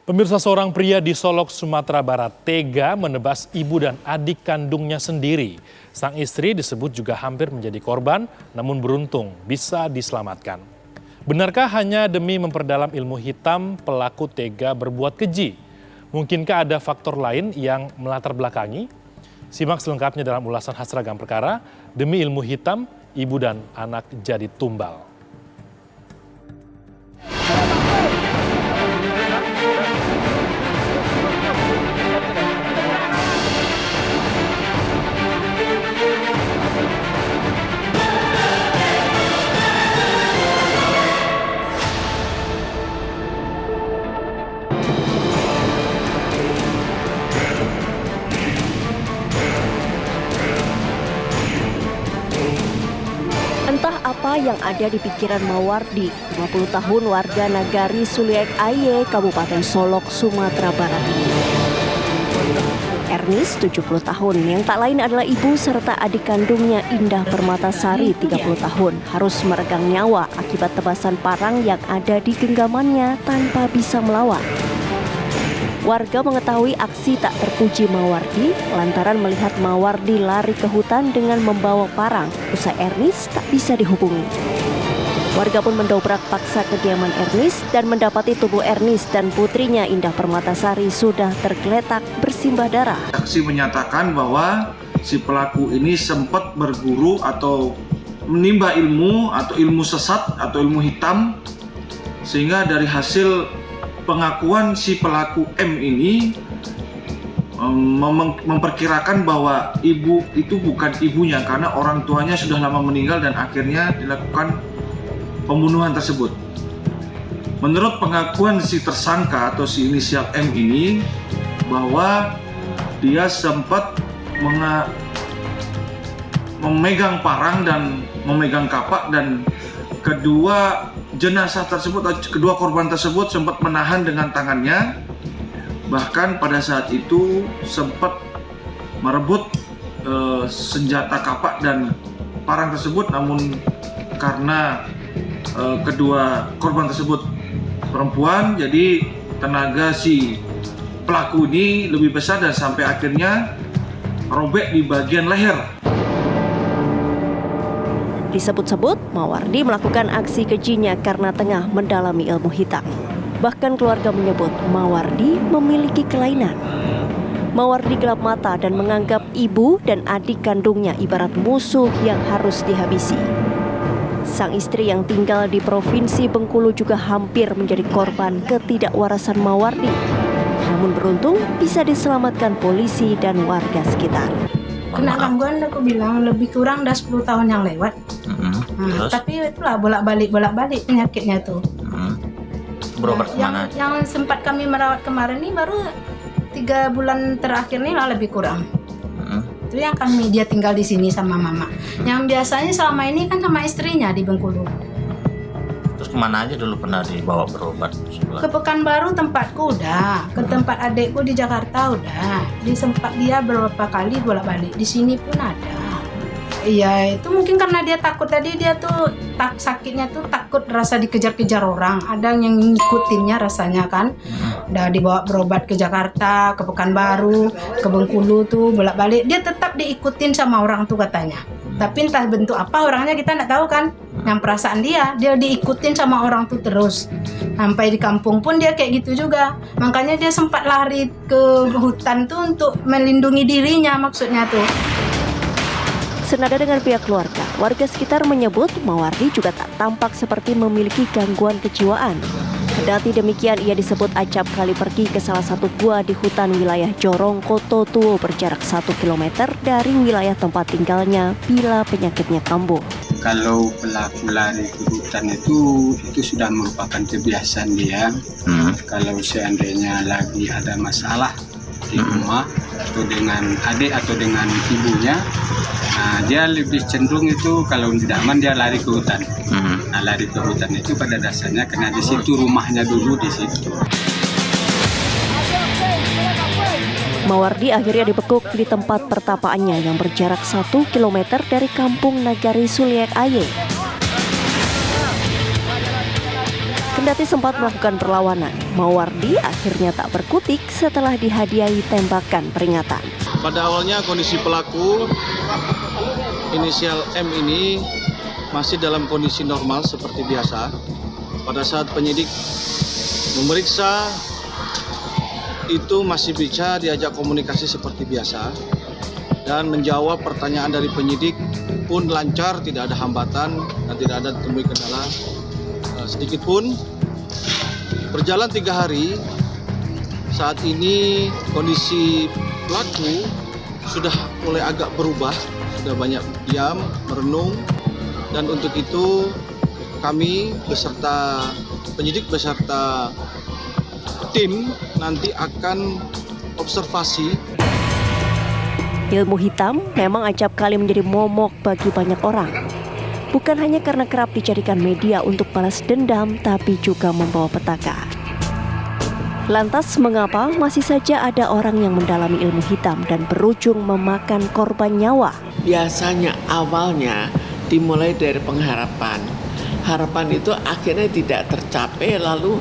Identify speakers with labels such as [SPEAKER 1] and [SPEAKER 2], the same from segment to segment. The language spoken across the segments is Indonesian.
[SPEAKER 1] Pemirsa, seorang pria di Solok, Sumatera Barat tega menebas ibu dan adik kandungnya sendiri. Sang istri disebut juga hampir menjadi korban, namun beruntung bisa diselamatkan. Benarkah hanya demi memperdalam ilmu hitam pelaku tega berbuat keji? Mungkinkah ada faktor lain yang melatar belakangi? Simak selengkapnya dalam ulasan khas Ragam Perkara. Demi ilmu hitam, ibu dan anak jadi tumbal.
[SPEAKER 2] Entah apa yang ada di pikiran Mawardi, 50 tahun warga Nagari Suliek Aye, Kabupaten Solok, Sumatera Barat ini. Ernest, 70 tahun, yang tak lain adalah ibu serta adik kandungnya Indah Permatasari, 30 tahun, harus meregang nyawa akibat tebasan parang yang ada di genggamannya tanpa bisa melawan. Warga mengetahui aksi tak terpuji Mawardi lantaran melihat Mawardi lari ke hutan dengan membawa parang. Usai Ernest tak bisa dihubungi. Warga pun mendobrak paksa kediaman Ernest dan mendapati tubuh Ernest dan putrinya Indah Permatasari sudah tergeletak bersimbah darah.
[SPEAKER 3] Saksi menyatakan bahwa si pelaku ini sempat berguru atau menimba ilmu atau ilmu sesat atau ilmu hitam, sehingga dari hasil pengakuan si pelaku M ini memperkirakan bahwa ibu itu bukan ibunya karena orang tuanya sudah lama meninggal dan akhirnya dilakukan pembunuhan tersebut. Menurut pengakuan si tersangka atau si inisial M ini, bahwa dia sempat memegang parang dan memegang kapak, dan kedua jenazah tersebut, kedua korban tersebut sempat menahan dengan tangannya. Bahkan pada saat itu sempat merebut senjata kapak dan parang tersebut, namun karena kedua korban tersebut perempuan, jadi tenaga si pelaku ini lebih besar dan sampai akhirnya robek di bagian leher.
[SPEAKER 2] Disebut-sebut, Mawardi melakukan aksi kejinya karena tengah mendalami ilmu hitam. Bahkan keluarga menyebut Mawardi memiliki kelainan. Mawardi gelap mata dan menganggap ibu dan adik kandungnya ibarat musuh yang harus dihabisi. Sang istri yang tinggal di Provinsi Bengkulu juga hampir menjadi korban ketidakwarasan Mawardi. Namun beruntung bisa diselamatkan polisi dan warga sekitar.
[SPEAKER 4] Kena gangguan, aku bilang lebih kurang dah 10 tahun yang lewat. Tapi itulah bolak-balik penyakitnya tuh.
[SPEAKER 5] Berobat kemana?
[SPEAKER 4] Yang sempat kami merawat kemarin ini baru 3 bulan terakhir nih lah lebih kurang. Itu yang dia tinggal di sini sama mama. Yang biasanya selama ini kan sama istrinya di Bengkulu.
[SPEAKER 5] Terus kemana aja dulu pernah dibawa berobat?
[SPEAKER 4] Ke Pekanbaru tempatku udah, ke tempat adekku di Jakarta udah. Sempat dia beberapa kali bolak-balik, di sini pun ada. Iya, itu mungkin karena dia takut tadi, dia tuh sakitnya tuh takut rasa dikejar-kejar orang. Ada yang ngikutinnya rasanya kan. Udah dibawa berobat ke Jakarta, ke Pekanbaru, ke Bengkulu tuh bolak-balik. Dia tetap diikutin sama orang tuh katanya. Tapi entah bentuk apa orangnya kita nggak tahu kan. Yang perasaan dia diikutin sama orang tuh terus. Sampai di kampung pun dia kayak gitu juga. Makanya dia sempat lari ke hutan tuh untuk melindungi dirinya, maksudnya tuh.
[SPEAKER 2] Senada dengan pihak keluarga, warga sekitar menyebut Mawardi juga tak tampak seperti memiliki gangguan kejiwaan. Kendati demikian, ia disebut acap kali pergi ke salah satu gua di hutan wilayah Jorong, Koto Tuo berjarak 1 km dari wilayah tempat tinggalnya bila penyakitnya kambuh.
[SPEAKER 6] Kalau pelaku lari ke hutan itu sudah merupakan kebiasaan dia. Kalau seandainya lagi ada masalah di rumah atau dengan adik atau dengan ibunya, dia lebih cenderung itu kalau tidak aman dia lari ke hutan. Nah, lari ke hutan itu pada dasarnya karena di situ rumahnya dulu di situ.
[SPEAKER 2] Mawardi akhirnya dibekuk di tempat pertapaannya yang berjarak 1 km dari kampung Nagari Suliek Aye. Kendati sempat melakukan perlawanan, Mawardi akhirnya tak berkutik setelah dihadiahi tembakan peringatan.
[SPEAKER 7] Pada awalnya kondisi pelaku inisial M ini masih dalam kondisi normal seperti biasa. Pada saat penyidik memeriksa itu masih bisa diajak komunikasi seperti biasa dan menjawab pertanyaan dari penyidik pun lancar, tidak ada hambatan dan tidak ada ditemui kendala sedikit pun. Berjalan 3 hari, saat ini kondisi pelaku sudah mulai agak berubah, sudah banyak diam, merenung, dan untuk itu kami beserta penyidik beserta tim nanti akan observasi.
[SPEAKER 2] Ilmu hitam memang acap kali menjadi momok bagi banyak orang. Bukan hanya karena kerap dijadikan media untuk balas dendam, tapi juga membawa petaka. Lantas mengapa masih saja ada orang yang mendalami ilmu hitam dan berujung memakan korban nyawa?
[SPEAKER 8] Biasanya awalnya dimulai dari pengharapan. Harapan itu akhirnya tidak tercapai, lalu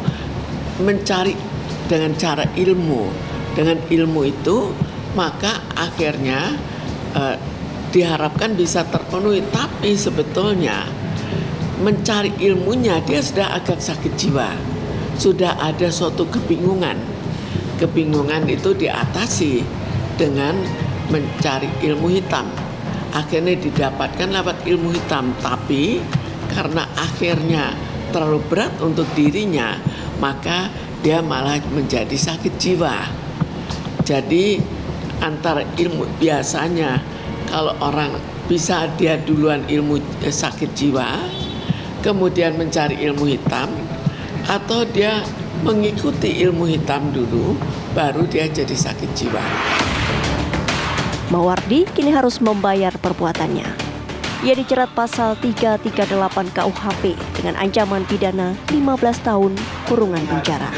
[SPEAKER 8] mencari dengan cara ilmu. Dengan ilmu itu maka akhirnya diharapkan bisa terpenuhi, tapi sebetulnya mencari ilmunya dia sudah agak sakit jiwa, sudah ada suatu kebingungan. Kebingungan itu diatasi dengan mencari ilmu hitam. Akhirnya didapatkan lewat ilmu hitam, tapi karena akhirnya terlalu berat untuk dirinya, maka dia malah menjadi sakit jiwa. Jadi antara ilmu biasanya kalau orang bisa dia duluan ilmu sakit jiwa, kemudian mencari ilmu hitam, atau dia mengikuti ilmu hitam dulu, baru dia jadi sakit jiwa.
[SPEAKER 2] Mawardi kini harus membayar perbuatannya. Ia dijerat pasal 338 KUHP dengan ancaman pidana 15 tahun kurungan penjara.